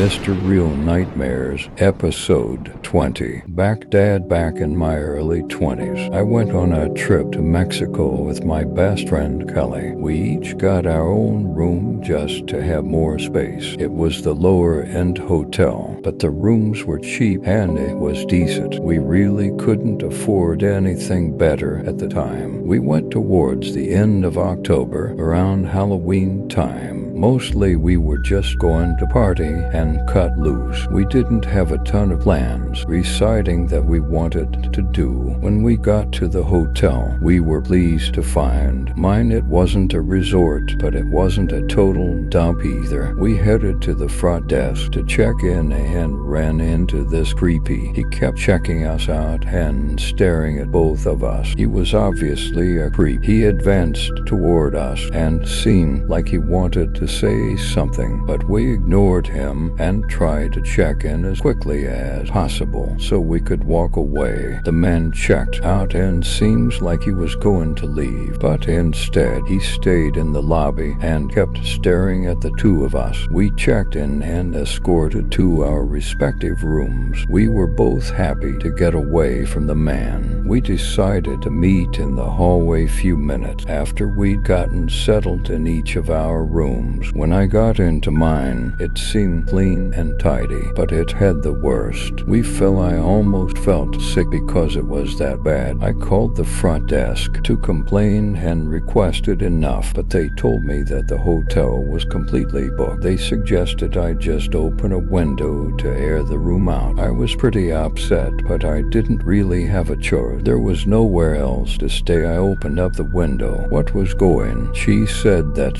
Mr. Real Nightmares, Episode 20. Back in my early 20s. I went on a trip to Mexico with my best friend Kelly. We each got our own room just to have more space. It was the lower end hotel, but the rooms were cheap and it was decent. We really couldn't afford anything better at the time. We went towards the end of October, around Halloween time. Mostly we were just going to party and cut loose. We didn't have a ton of plans reciting that we wanted to do. When we got to the hotel, we were pleased to find mine. It wasn't a resort, but it wasn't a total dump either. We headed to the front desk to check in and ran into this creepy. He kept checking us out and staring at both of us. He was obviously a creep. He advanced toward us and seemed like he wanted to say something, but we ignored him and tried to check in as quickly as possible so we could walk away. The man checked out and seems like he was going to leave, but instead he stayed in the lobby and kept staring at the two of us. We checked in and escorted to our respective rooms. We were both happy to get away from the man. We decided to meet in the hallway few minutes after we'd gotten settled in each of our rooms. When I got into mine, it seemed clean and tidy, but it had the worst. I almost felt sick because it was that bad. I called the front desk to complain and requested enough, but they told me that the hotel was completely booked. They suggested I just open a window to air the room out. I was pretty upset, but I didn't really have a choice. There was nowhere else to stay. I opened up the window. What was going? She said that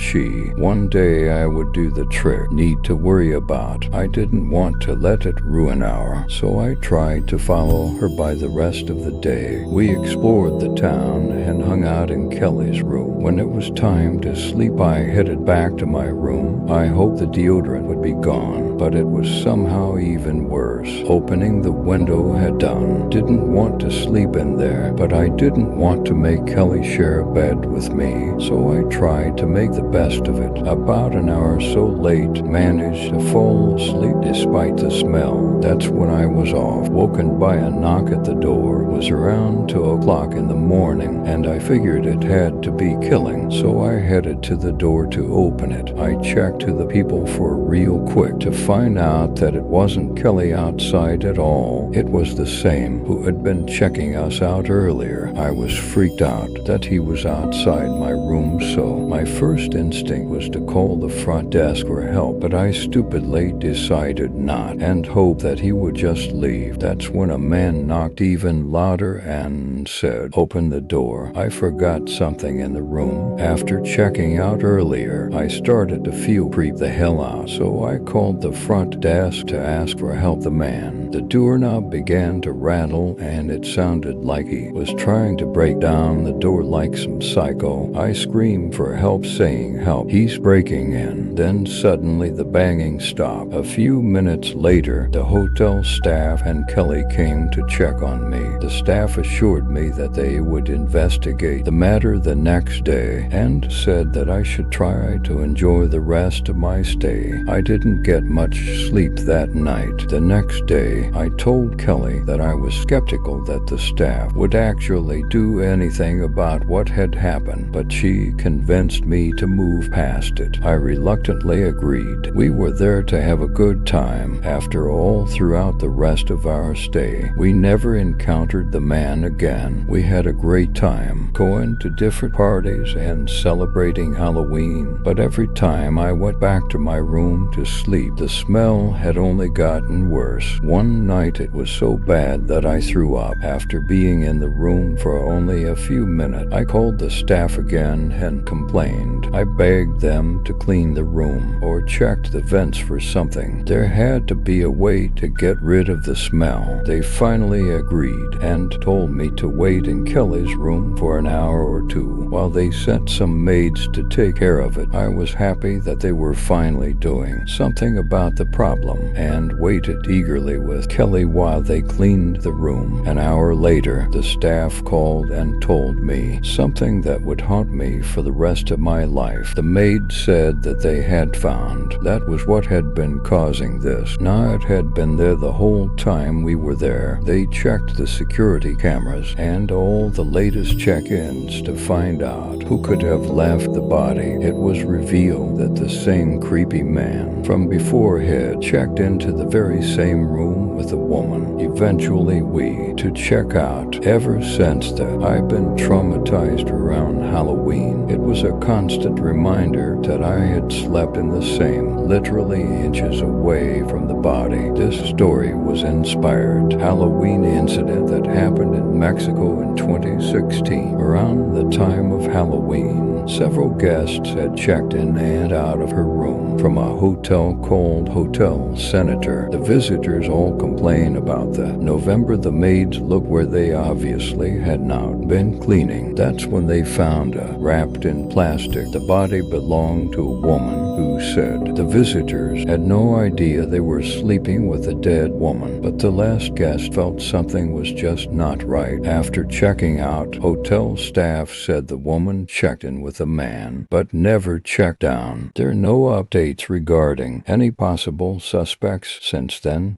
one day I would do the trick. Need to worry about. I didn't want to let it ruin so I tried to follow her by the rest of the day. We explored the town and hung out in Kelly's room. When it was time to sleep, I headed back to my room. I hoped the deodorant would be gone, but it was somehow even worse. Opening the window had done. Didn't want to sleep in there, but I didn't want to make Kelly share a bed with me, so I tried to make the best of it. About an hour so late, managed to fall asleep despite the smell. That's when I was off, woken by a knock at the door. It was around 2 o'clock in the morning, and I figured it had to be Killing, so I headed to the door to open it. I checked to the people for real quick to find out that it wasn't Kelly outside at all. It was the same who had been checking us out earlier. I was freaked out that he was outside my room, so my first instinct was to call the front desk for help, but I stupidly decided not and hoped that he would just leave. That's when a man knocked even louder and said, "Open the door." I forgot something in the room. After checking out earlier, I started to feel creeped the hell out, so I called the front desk to ask for help. The man, the doorknob began to rattle and it sounded like he was trying to break down the door like some psycho. I screamed for help, saying, "Help, he's breaking in." Then suddenly the banging stopped. A few minutes later, the hotel staff and Kelly came to check on me. The staff assured me that they would investigate the matter the next day and said that I should try to enjoy the rest of my stay. I didn't get much sleep that night. The next day, I told Kelly that I was skeptical that the staff would actually do anything about what had happened, but she convinced me to move past it. I reluctantly agreed. We were there to have a good time. After all, throughout the rest of our stay, we never encountered the man again. We had a great time going to different parties and celebrating Halloween, but every time I went back to my room to sleep, the smell had only gotten worse. One night it was so bad that I threw up. After being in the room for only a few minutes, I called the staff again and complained. I begged them to clean the room or checked the vents for something. There had to be a way to get rid of the smell. They finally agreed and told me to wait in Kelly's room for an hour or two While they sent some maids to take care of it, I was happy that they were finally doing something about the problem and waited eagerly with Kelly while they cleaned the room. An hour later, the staff called and told me something that would haunt me for the rest of my life. The maid said that they had found that was what had been causing this. Now it had been there the whole time we were there. They checked the security cameras and all the latest check-ins to find out who could have left the body. It was revealed that the same creepy man from before had checked into the very same room with a woman. Eventually to check out. Ever since then, I've been traumatized around Halloween. It was a constant reminder that I had slept in the same, literally inches away from the body. This story was inspired Halloween incident that happened in Mexico in 2016. Around the time of Halloween, several guests had checked in and out of her room from a hotel called Hotel Senator. The visitors all complained about that. November, the maids looked where they obviously had not been cleaning. That's when they found her, wrapped in plastic. The body belonged to a woman who said the visitors had no idea they were sleeping with a dead woman, but the last guest felt something was just not right. After checking out, hotel staff said the woman checked in with a man, but never checked down. There are no updates regarding any possible suspects since then.